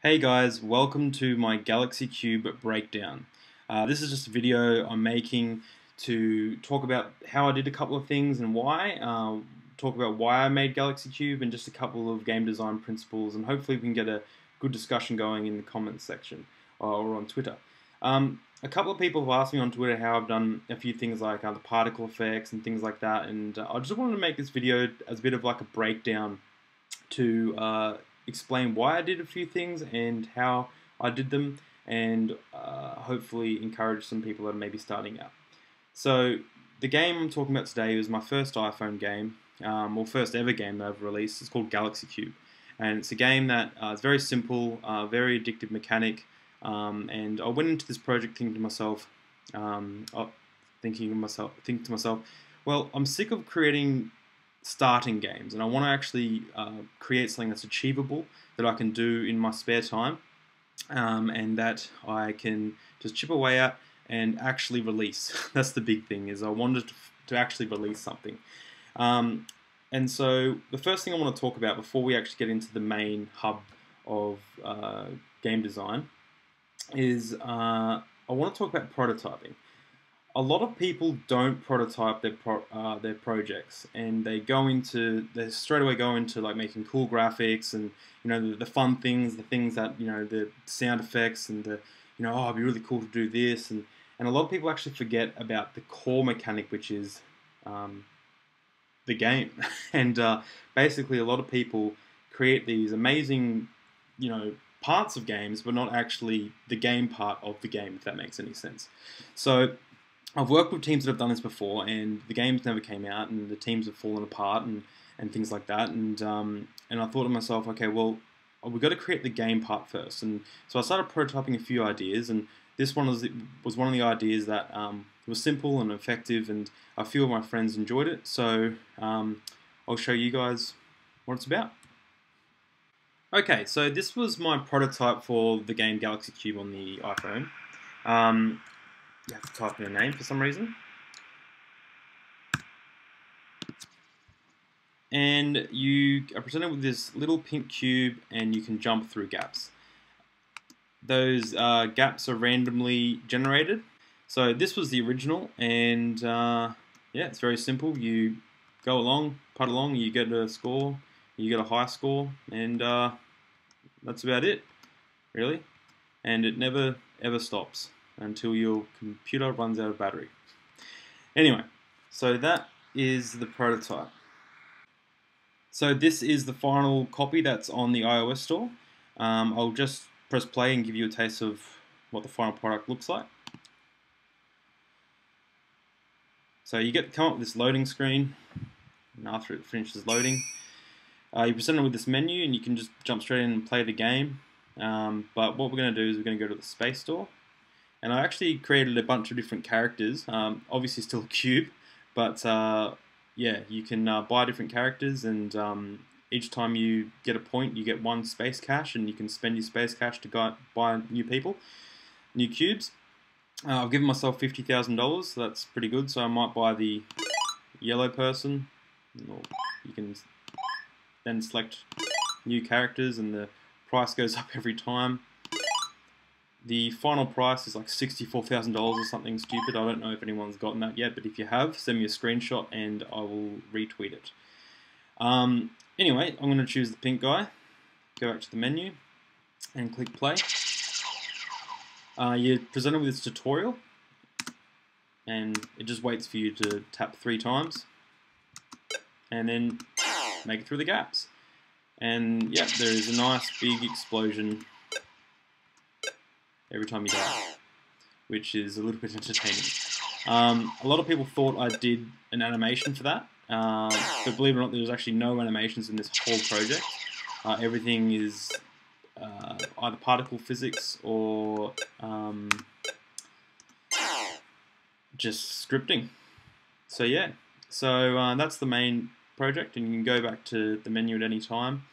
Hey guys, welcome to my Galaxy Cube breakdown. This is just a video I'm making to talk about how I did a couple of things and why, talk about why I made Galaxy Cube and just a couple of game design principles, and hopefully we can get a good discussion going in the comments section or on Twitter. A couple of people have asked me on Twitter how I've done a few things like the particle effects and things like that, and I just wanted to make this video as a bit of like a breakdown to explain why I did a few things and how I did them, and hopefully encourage some people that are maybe starting out. So the game I'm talking about today was my first iPhone game, or first ever game that I've released. It's called Galaxy Cube, and it's a game that is very simple, very addictive mechanic. And I went into this project thinking to myself, well, I'm sick of creating starting games, and I want to actually create something that's achievable that I can do in my spare time, and that I can just chip away at and actually release. That's the big thing, is I wanted to actually release something. And so the first thing I want to talk about before we actually get into the main hub of game design is I want to talk about prototyping. A lot of people don't prototype their projects, and they straight away go into like making cool graphics and the fun things, the things that the sound effects and the oh, it'd be really cool to do this, and a lot of people actually forget about the core mechanic, which is the game. And basically a lot of people create these amazing parts of games, but not actually the game part of the game, if that makes any sense. So I've worked with teams that have done this before, and the games never came out, and the teams have fallen apart, and things like that. And I thought to myself, okay, well, we've got to create the game part first. And so I started prototyping a few ideas, and this one was one of the ideas that was simple and effective, and a few of my friends enjoyed it. So I'll show you guys what it's about. Okay, so this was my prototype for the game Galaxy Cube on the iPhone. You have to type in a name for some reason. And you are presented with this little pink cube, and you can jump through gaps. Those gaps are randomly generated. So this was the original, and yeah, it's very simple. You go along, putt along, you get a score, you get a high score, and that's about it, really. And it never ever stops until your computer runs out of battery. Anyway, so that is the prototype. So this is the final copy that's on the iOS store. I'll just press play and give you a taste of what the final product looks like. So you come up with this loading screen, and after it finishes loading, you're presented with this menu, and you can just jump straight in and play the game. But what we're going to do is we're going to go to the Space Store. And I actually created a bunch of different characters, obviously still a cube, but yeah, you can buy different characters, and each time you get a point, you get one space cash, and you can spend your space cash to buy new people, new cubes. I've given myself $50,000, so that's pretty good, so I might buy the yellow person, or you can then select new characters, and the price goes up every time. The final price is like $64,000 or something stupid. I don't know if anyone's gotten that yet, but if you have, send me a screenshot and I will retweet it. Anyway, I'm going to choose the pink guy, go back to the menu, and click play. You're presented with this tutorial, and it just waits for you to tap 3 times, and then make it through the gaps. And yeah, there is a nice big explosion every time you die, which is a little bit entertaining. A lot of people thought I did an animation for that, but believe it or not, there's actually no animations in this whole project. Everything is either particle physics or just scripting. So yeah, so that's the main project, and you can go back to the menu at any time.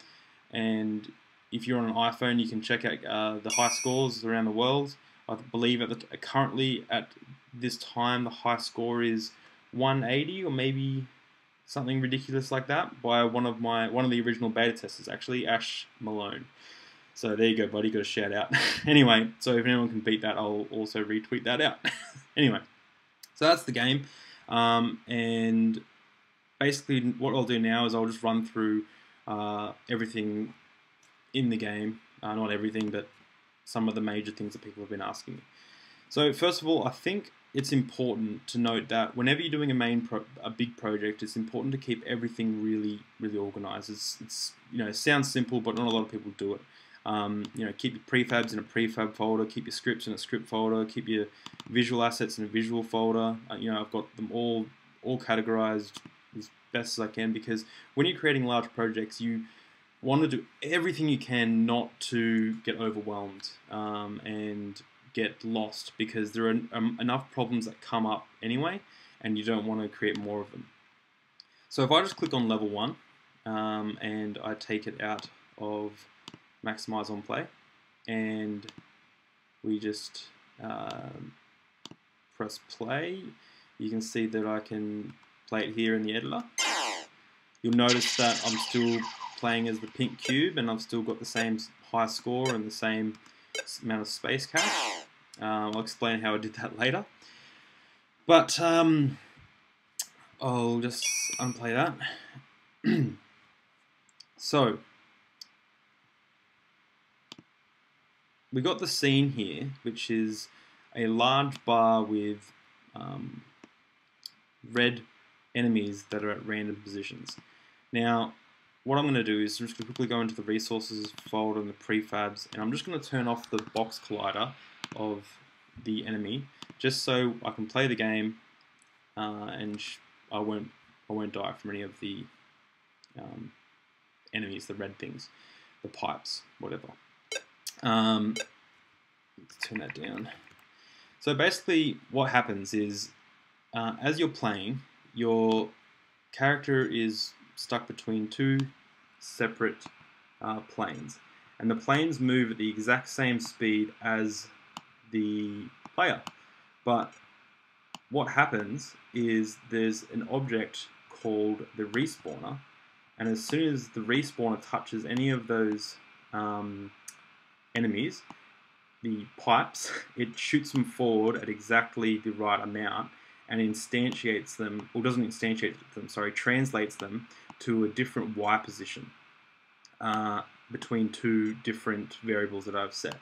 And if you're on an iPhone, you can check out the high scores around the world. I believe currently at this time the high score is 180, or maybe something ridiculous like that, by one of the original beta testers, actually, Ash Malone. So there you go, buddy. Got a shout out. Anyway, so if anyone can beat that, I'll also retweet that out. Anyway, so that's the game. And basically what I'll do now is I'll just run through everything in the game. Not everything, but some of the major things that people have been asking me. So first of all, I think it's important to note that whenever you're doing a big project, it's important to keep everything really, really organized. It's it sounds simple, but not a lot of people do it. Keep your prefabs in a prefab folder, keep your scripts in a script folder, keep your visual assets in a visual folder. I've got them all categorized as best as I can, because when you're creating large projects, you want to do everything you can not to get overwhelmed and get lost, because there are enough problems that come up anyway, and you don't want to create more of them. So if I just click on level 1 and I take it out of maximize on play, and we just press play, you can see that I can play it here in the editor. You'll notice that I'm still playing as the pink cube, and I've still got the same high score and the same amount of space cache. I'll explain how I did that later. But I'll just unplay that. So we got the scene here, which is a large bar with red enemies that are at random positions. Now, what I'm going to do is just quickly go into the resources folder and the prefabs, and I'm just going to turn off the box collider of the enemy, just so I can play the game and I won't die from any of the enemies, the red things, the pipes, whatever. Let's turn that down. So basically what happens is as you're playing, your character is stuck between two separate planes, and the planes move at the exact same speed as the player. But what happens is there's an object called the respawner, and as soon as the respawner touches any of those enemies, the pipes, it shoots them forward at exactly the right amount and instantiates them, or doesn't instantiate them, sorry, translates them to a different Y position between two different variables that I've set.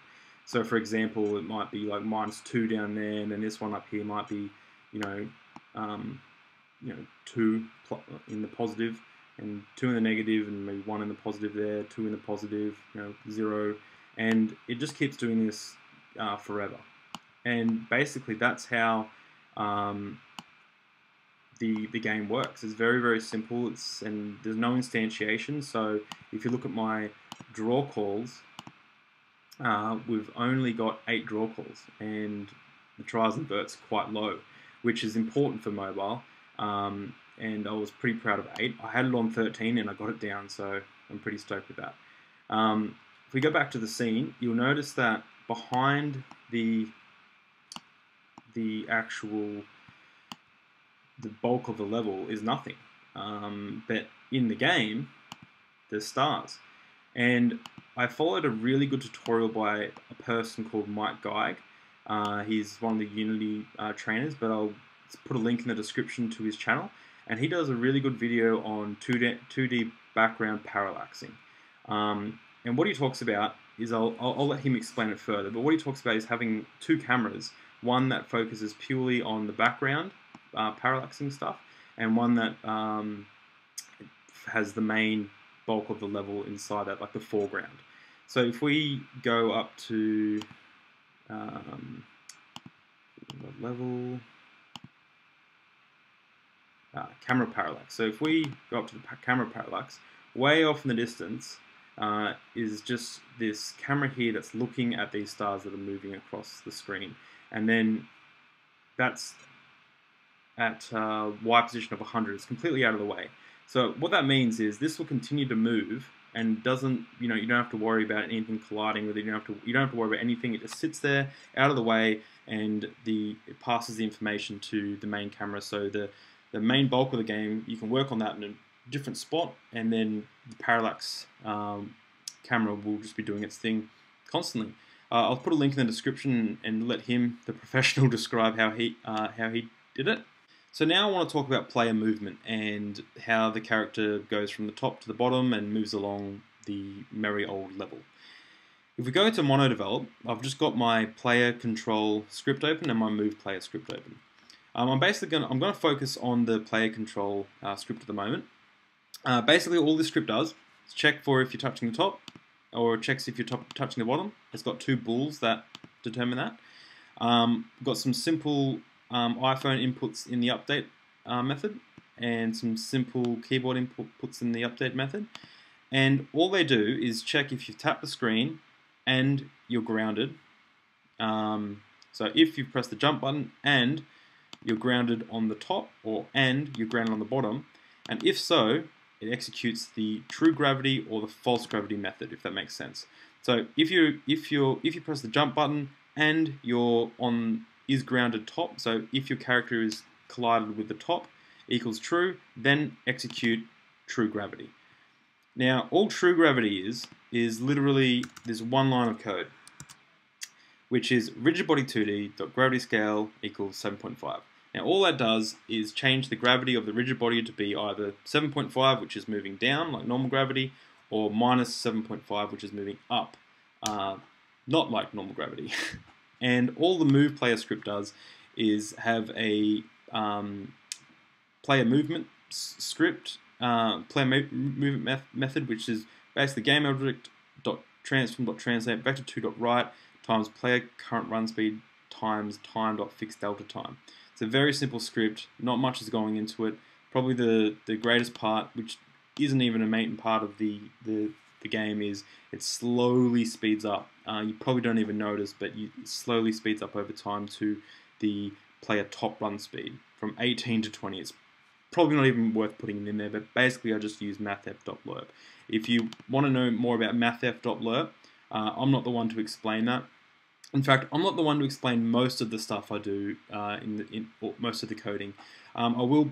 So for example, it might be like -2 down there, and then this one up here might be, 2 in the positive, and 2 in the negative, and maybe 1 in the positive there, 2 in the positive, 0, and it just keeps doing this forever. And basically that's how the game works. It's very, very simple. And there's no instantiation. So if you look at my draw calls, we've only got 8 draw calls, and the tries and verts quite low, which is important for mobile. And I was pretty proud of 8. I had it on 13 and I got it down, so I'm pretty stoked with that. If we go back to the scene, you'll notice that behind the bulk of the level is nothing. But in the game, there's stars. And I followed a really good tutorial by a person called Mike Geig. He's one of the Unity trainers, but I'll put a link in the description to his channel. And he does a really good video on 2D background parallaxing. And what he talks about is, I'll let him explain it further, but what he talks about is having 2 cameras, one that focuses purely on the background parallaxing stuff, and one that has the main bulk of the level inside that, like the foreground. So if we go up to level camera parallax. So if we go up to the camera parallax, way off in the distance is just this camera here that's looking at these stars that are moving across the screen, and then that's at Y position of 100. It's completely out of the way. So what that means is this will continue to move and doesn't, you don't have to worry about anything colliding with it. You don't have to worry about anything. It just sits there out of the way, and it passes the information to the main camera. So the main bulk of the game, you can work on that in a different spot, and then the parallax camera will just be doing its thing constantly. I'll put a link in the description and let him, the professional, describe how he did it. So now I want to talk about player movement and how the character goes from the top to the bottom and moves along the merry old level. If we go to MonoDevelop, I've just got my player control script open and my move player script open. I'm going to focus on the player control script at the moment. Basically, all this script does is check for if you're touching the top, or checks if you're touching the bottom. It's got two bools that determine that. Got some simple iPhone inputs in the update method, and some simple keyboard inputs in the update method. And all they do is check if you've tapped the screen and you're grounded. So if you've pressed the jump button and you're grounded on the top, and you're grounded on the bottom, and if so, it executes the true gravity or the false gravity method, if that makes sense. So if you press the jump button and you're on is grounded top, so if your character is collided with the top equals true, then execute true gravity. Now, all true gravity is literally this one line of code, which is rigid body 2D gravity scale equals 7.5. Now, all that does is change the gravity of the rigid body to be either 7.5, which is moving down like normal gravity, or minus 7.5, which is moving up, not like normal gravity. And all the move player script does is have a player movement script, movement method, which is basically game object dot transform dot translate vector 2 dot right times player current run speed times time dot fixed delta time. It's a very simple script. Not much is going into it. Probably the greatest part, which isn't even a main part of the game, is it slowly speeds up. You probably don't even notice, but it slowly speeds up over time to the player top run speed from 18 to 20. It's probably not even worth putting it in there, but basically I just use mathf.lerp. If you want to know more about mathf.lerp, I'm not the one to explain that. In fact, I'm not the one to explain most of the stuff I do or most of the coding. I will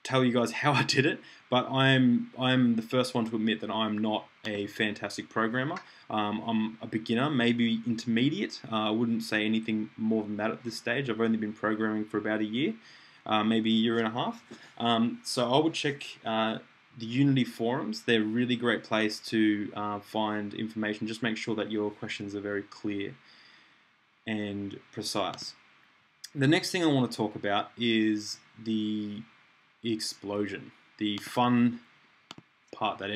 tell you guys how I did it, but I'm the first one to admit that I'm not a fantastic programmer. I'm a beginner, maybe intermediate. I wouldn't say anything more than that at this stage. I've only been programming for about a year, maybe a year and a half. So I would check the Unity forums. They're a really great place to find information. Just make sure that your questions are very clear and precise. The next thing I want to talk about is the explosion, the fun part that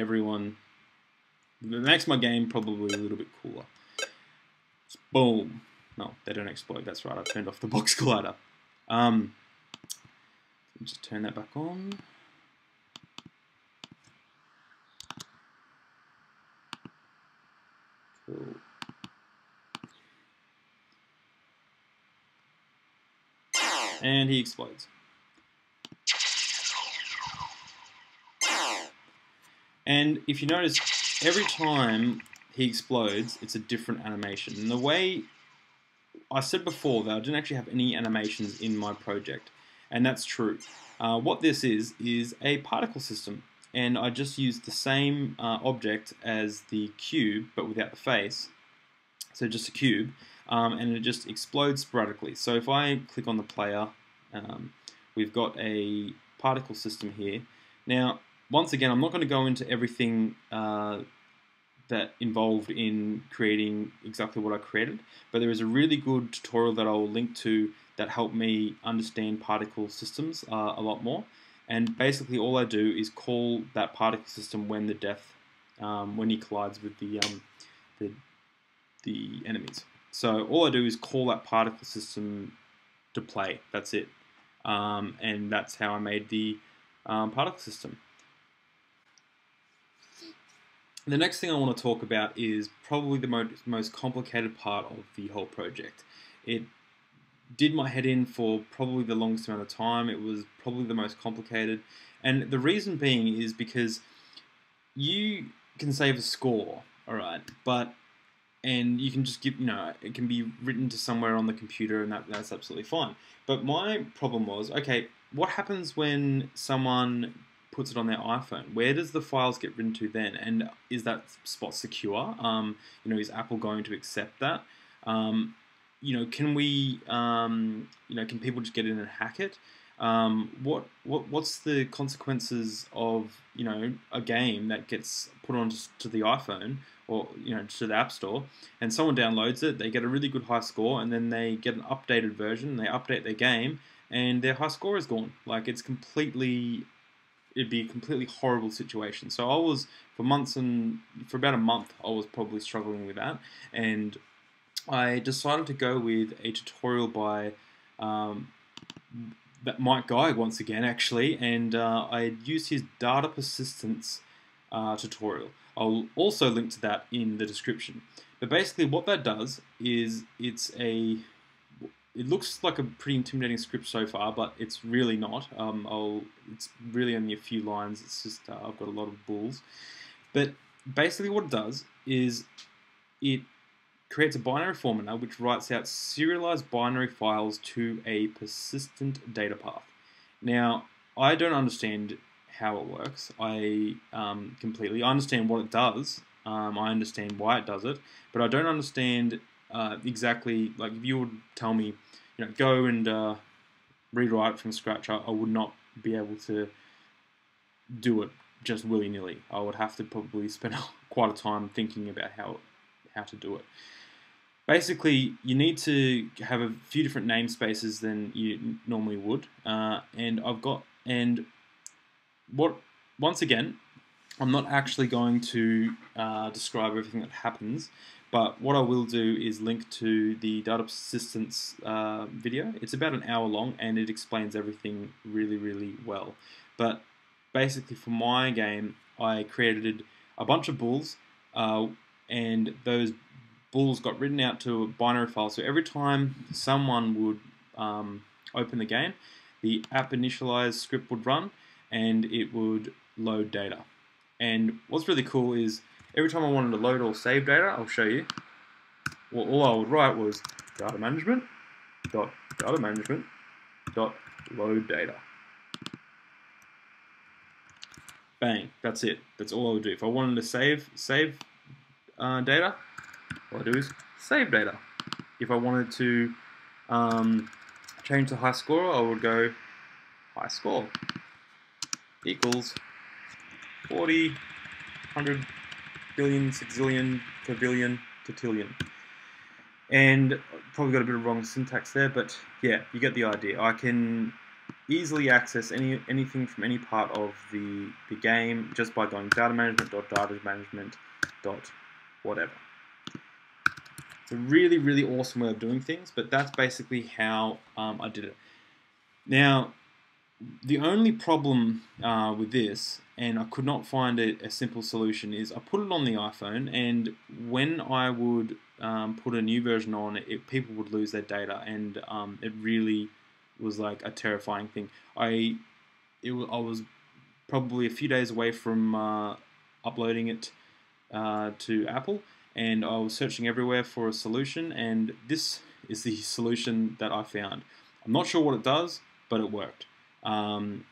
makes my game probably a little bit cooler. Just boom. No, they don't explode. That's right. I turned off the box collider. Just turn that back on. Cool. And he explodes. And if you notice, every time he explodes, it's a different animation. And the way I said before that I didn't actually have any animations in my project, and that's true. What this is a particle system, and I just used the same object as the cube, but without the face. So just a cube. And it just explodes sporadically. So if I click on the player, we've got a particle system here. Now, once again, I'm not going to go into everything that involved in creating exactly what I created, but there is a really good tutorial that I'll link to that helped me understand particle systems a lot more. And basically all I do is call that particle system when when he collides with the enemies. So all I do is call that particle system to play. That's it. And that's how I made the particle system. The next thing I want to talk about is probably the most complicated part of the whole project. It did my head in for probably the longest amount of time. It was probably the most complicated. And the reason being is because you can save a score, alright, and you can just give, it can be written to somewhere on the computer, and that's absolutely fine. But my problem was, okay, what happens when someone puts it on their iPhone, where does the files get written to then? And is that spot secure? Is Apple going to accept that? Can we, can people just get in and hack it? What's the consequences of a game that gets put onto the iPhone or to the App Store, and someone downloads it, they get a really good high score, and then they get an updated version, they update their game, and their high score is gone. Like, it'd be a completely horrible situation. So I was, for about a month, I was probably struggling with that, and I decided to go with a tutorial by Mike Guy once again, actually, and I used his data persistence tutorial. I'll also link to that in the description. But basically what that does is it looks like a pretty intimidating script so far, but it's really not. It's really only a few lines. It's just I've got a lot of bulls. But basically what it does is it creates a binary formula which writes out serialized binary files to a persistent data path. Now, I don't understand how it works. I completely understand what it does. I understand why it does it, but I don't understand exactly. Like, if you would tell me, go and rewrite it from scratch, I would not be able to do it just willy-nilly. I would have to probably spend quite a time thinking about how to do it. Basically, you need to have a few different namespaces than you normally would, once again, I'm not actually going to describe everything that happens, but what I will do is link to the data persistence video. It's about an hour long, and it explains everything really, really well. But basically, for my game, I created a bunch of bulls, and those bulls got written out to a binary file. So every time someone would open the game, the app initialize script would run, and it would load data. And what's really cool is every time I wanted to load or save data, I'll show you. Well, all I would write was data management dot load data. Bang, that's it. That's all I would do. If I wanted to save data, all I do is save data. If I wanted to change the high score, I would go high score equals 40, 100, billion, sexillion, quadrillion, cotillion. And probably got a bit of wrong syntax there, but yeah, you get the idea. I can easily access anything from any part of the game just by going data management dot whatever. It's a really, really awesome way of doing things, but that's basically how I did it. Now, the only problem with this, and I could not find a simple solution, is I put it on the iPhone, and when I would put a new version on, people would lose their data, and it really was like a terrifying thing. I was probably a few days away from uploading it to Apple, and I was searching everywhere for a solution, and this is the solution that I found. I'm not sure what it does, but it worked.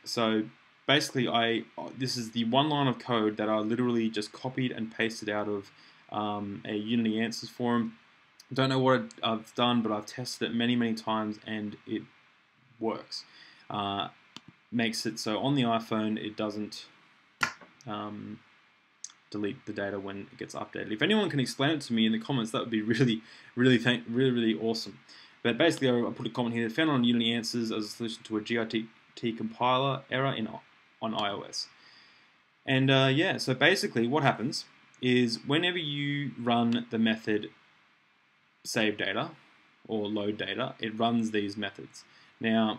So basically, this is the one line of code that I literally just copied and pasted out of a Unity Answers forum. Don't know what I've done, but I've tested it many, many times, and it works. Makes it so on the iPhone it doesn't delete the data when it gets updated. If anyone can explain it to me in the comments, that would be really, really awesome. But basically, I put a comment here: found on Unity Answers as a solution to a GIT compiler error on iOS. And yeah, so basically what happens is whenever you run the method save data or load data, it runs these methods. Now,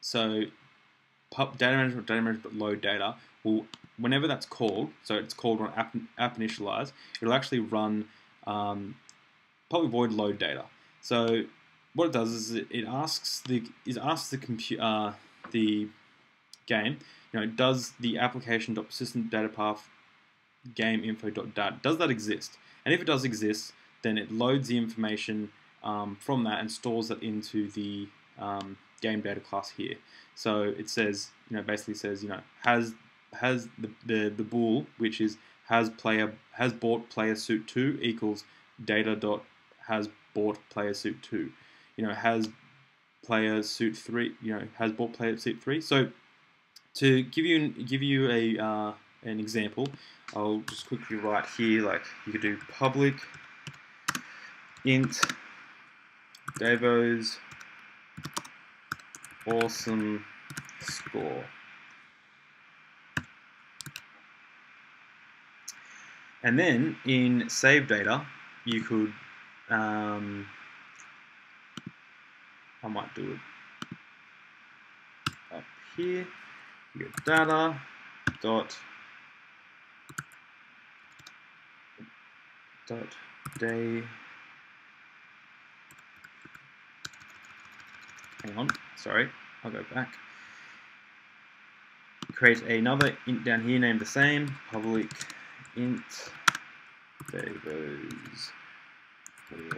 so data management load data will, whenever that's called, so it's called on app initialize, it'll actually run public void load data. So what it does is it asks the game, does the application.persistent data path game info.dat, does that exist? And if it does exist, then it loads the information from that and stores it into the game data class here. So it says, basically says, has the bool, which is has bought player suit 2 equals data dot has bought player suit 2. Has player suit 3, has bought player suit 3. So to give you an example, I'll just quickly write here, like you could do public int Davo's awesome score. And then in save data, you could, I might do it up here. You get data dot day. Hang on, sorry, I'll go back. Create another int down here named the same, public int Davo's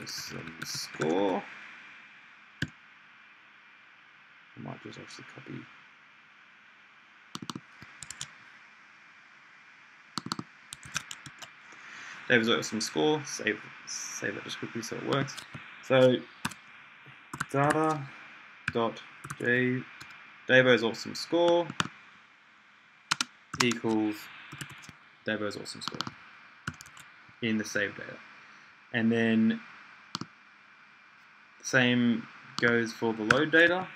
awesome score. I might just actually copy. Davo's awesome score. Save that just quickly so it works. So data dot Davo's awesome score equals Davo's awesome score in the save data, and then same goes for the load data.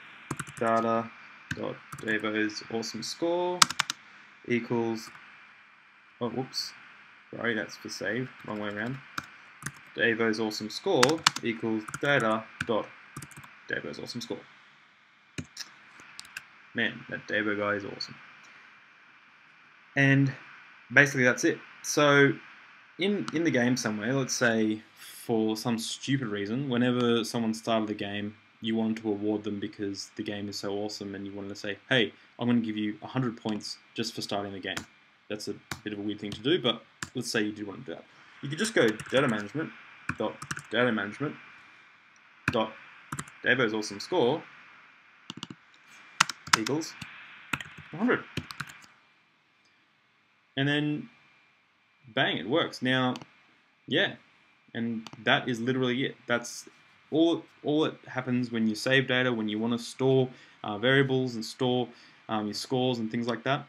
Data dot Davo's awesome score equals, oh whoops, sorry, that's for save, wrong way around. Davo's awesome score equals data dot Davo's awesome score. Man, that Davo guy is awesome. And basically that's it. So in the game somewhere, let's say for some stupid reason, whenever someone started the game, you wanted to award them because the game is so awesome, and you wanted to say, hey, I'm going to give you 100 points just for starting the game. That's a bit of a weird thing to do, but let's say you do want to do that. You could just go data management dot Davo's awesome score equals 100. And then bang, it works. Now, yeah, and that is literally it. That's all it happens when you save data, when you want to store variables and store your scores and things like that.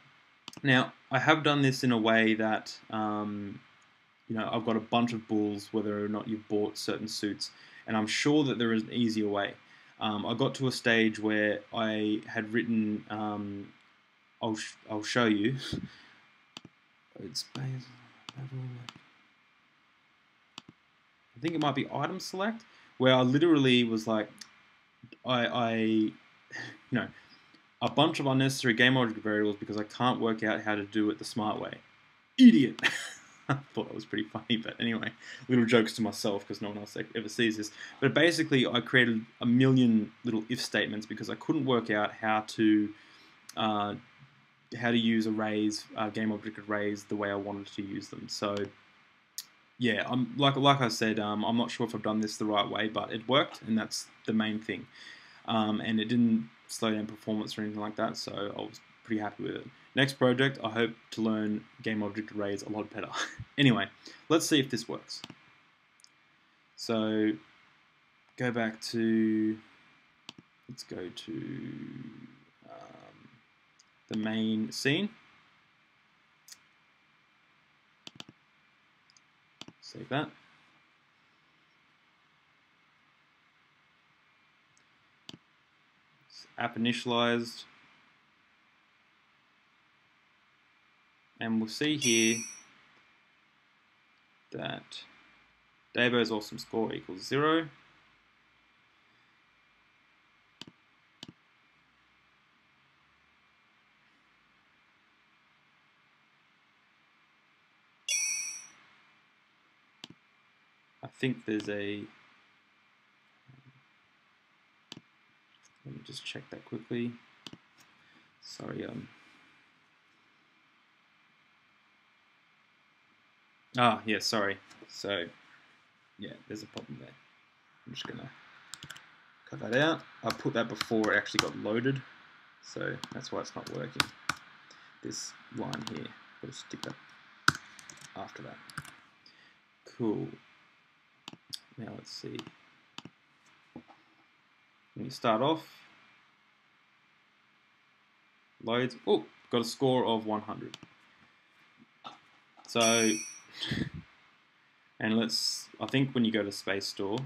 Now, I have done this in a way that I've got a bunch of bools, whether or not you've bought certain suits, and I'm sure that there is an easier way. I got to a stage where I had written, I'll show you. It's I think it might be item select, where I literally was like, a bunch of unnecessary game object variables because I can't work out how to do it the smart way. Idiot. I thought that was pretty funny, but anyway, little jokes to myself because no one else ever sees this. But basically, I created a million little if statements because I couldn't work out how to use arrays, game object arrays, the way I wanted to use them. So yeah, I'm like I said, I'm not sure if I've done this the right way, but it worked, and that's the main thing. And it didn't slow down performance or anything like that, so I was pretty happy with it. Next project, I hope to learn game object arrays a lot better. Anyway, let's see if this works. So go back to, let's go to the main scene. Save that. It's app initialized. And we'll see here that Davo's awesome score equals 0. I think there's a, let me just check that quickly. Sorry, yeah, sorry. So, yeah, there's a problem there. I'm just gonna cut that out. I put that before it actually got loaded, so that's why it's not working. This line here, I'll stick that after that. Cool. Now let's see. When you start off, loads. Oh, got a score of 100. So, and I think when you go to Space Store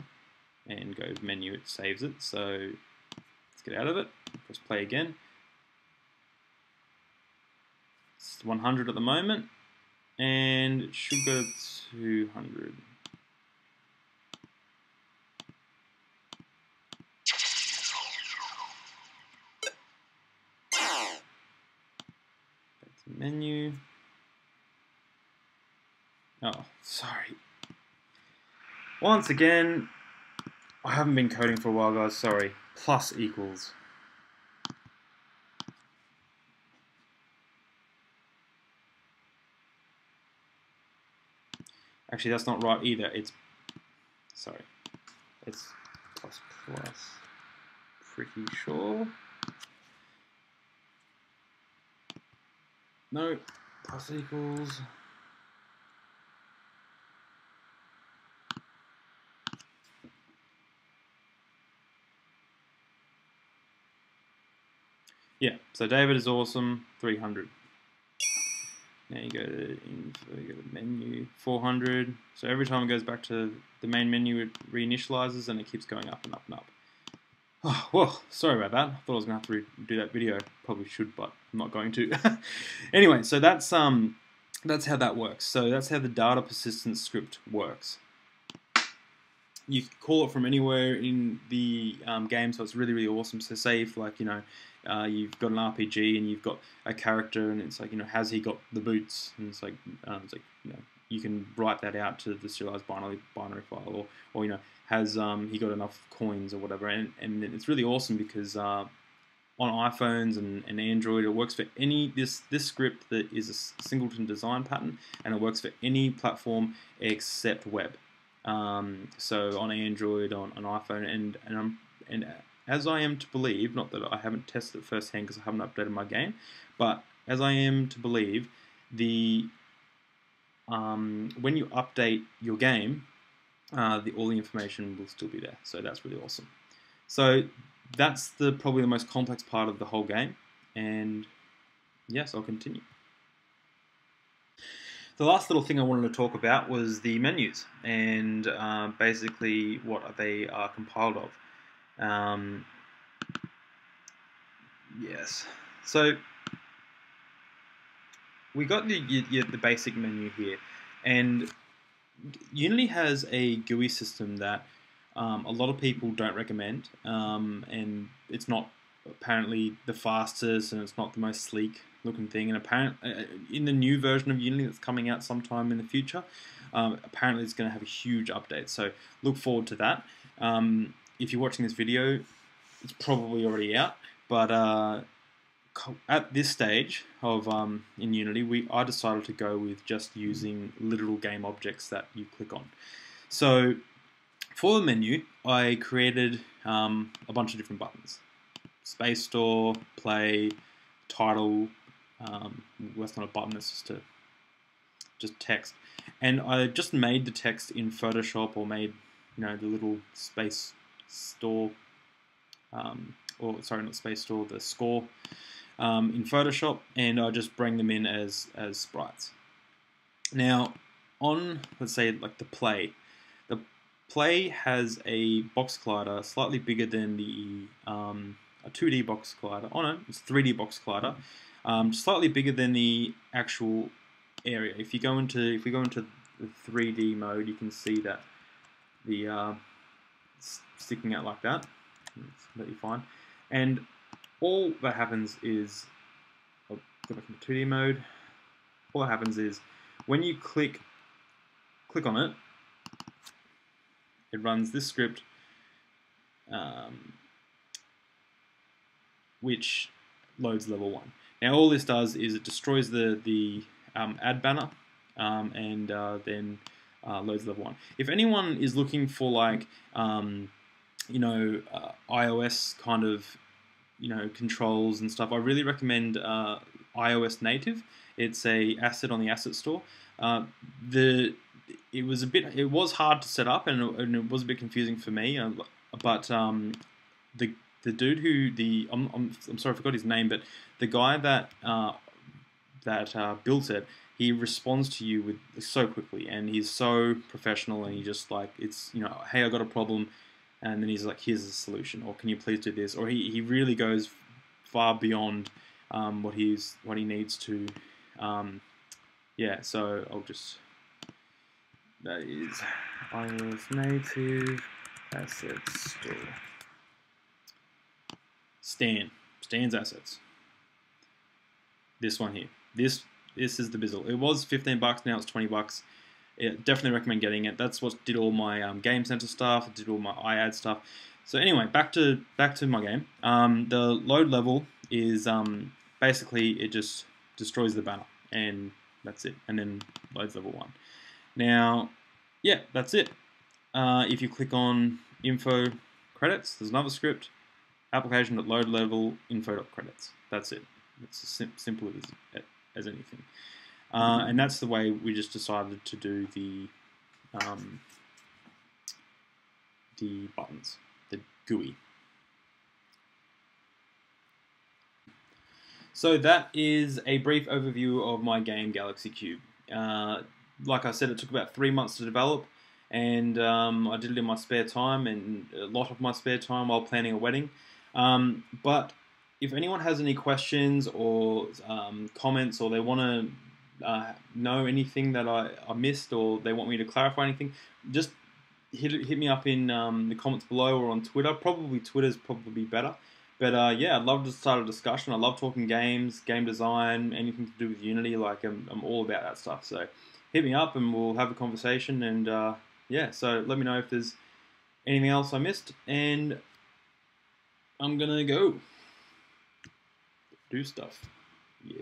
and go menu, it saves it. So let's get out of it. Press play again. It's 100 at the moment, and it should go to 200. Back to menu. Oh, sorry. Once again, I haven't been coding for a while, guys. Sorry. Plus equals. Actually, that's not right either. It's plus plus. Pretty sure. No, plus equals. Yeah, so David is awesome, 300. Now you go to info, you go to menu, 400. So every time it goes back to the main menu, it reinitializes and it keeps going up and up and up. Oh, well, sorry about that. I thought I was going to have to do that video. Probably should, but I'm not going to. Anyway, so that's how that works. So that's how the data persistence script works. You can call it from anywhere in the game, so it's really, really awesome. So say if, like, you know, you've got an RPG and you've got a character and it's like, you know, has he got the boots? And it's like you know, you can write that out to the serialized binary file, or you know, has he got enough coins or whatever. And it's really awesome because on iPhones and Android, it works for any this script that is a singleton design pattern, and it works for any platform except web. So on Android, on iPhone, and as I am to believe, not that I haven't tested it firsthand because I haven't updated my game, but as I am to believe, the when you update your game, all the information will still be there. So that's really awesome. So that's probably the most complex part of the whole game, and yes, I'll continue. The last little thing I wanted to talk about was the menus and basically what they are compiled of. Yes, so we got the basic menu here, and Unity has a GUI system that a lot of people don't recommend, and it's not apparently the fastest, and it's not the most sleek looking thing. And apparently, in the new version of Unity that's coming out sometime in the future, apparently it's going to have a huge update. So look forward to that. If you're watching this video, it's probably already out. But at this stage of in Unity, I decided to go with just using literal game objects that you click on. So for the menu, I created a bunch of different buttons: Space Store, Play, Title. That's not a button; it's just text. And I just made the text in Photoshop, or made, you know, the little Space Store, or sorry, not Space Store, the score in Photoshop, and I just bring them in as sprites. Now, on, let's say, like the Play has a box collider slightly bigger than the a 2D box collider. Oh no, it's 3D box collider, slightly bigger than the actual area. If we go into the 3D mode, you can see that the it's sticking out like that. It's completely fine. And all that happens is, I'll go back into 2D mode. All that happens is when you click on it, it runs this script, which loads level 1. Now all this does is it destroys the add banner, and then loads level 1. If anyone is looking for like iOS kind of controls and stuff, I really recommend iOS native. It's a asset on the asset store. The it was hard to set up, and it was a bit confusing for me. But the dude who I'm sorry, I forgot his name, but the guy that built it, he responds to you with so quickly, and he's so professional, and he just like it's hey, I got a problem, and then he's like, here's the solution, or can you please do this, or he really goes far beyond what he needs to. Yeah, so that is iOS native assets store. Stan's assets. This one here. This is the bizzle. It was $15, now it's $20. Definitely recommend getting it. That's what did all my Game Center stuff. Did all my iAd stuff. So anyway, back to my game. The load level is basically it just destroys the banner, and that's it. And then loads level 1. Now, yeah, that's it. If you click on info credits, there's another script. Application.load level info.credits. That's it. It's as simple as anything. And that's the way we just decided to do the buttons, the GUI. So that is a brief overview of my game Galaxy Cube. Like I said, it took about 3 months to develop, and I did it in my spare time, and a lot of my spare time while planning a wedding. But if anyone has any questions or comments, or they want to know anything that I missed, or they want me to clarify anything, just hit me up in the comments below or on Twitter. Probably Twitter's probably better. But yeah, I'd love to start a discussion. I love talking games, game design, anything to do with Unity. Like I'm all about that stuff. So hit me up and we'll have a conversation. And yeah, so let me know if there's anything else I missed. And I'm gonna go do stuff. Yeah.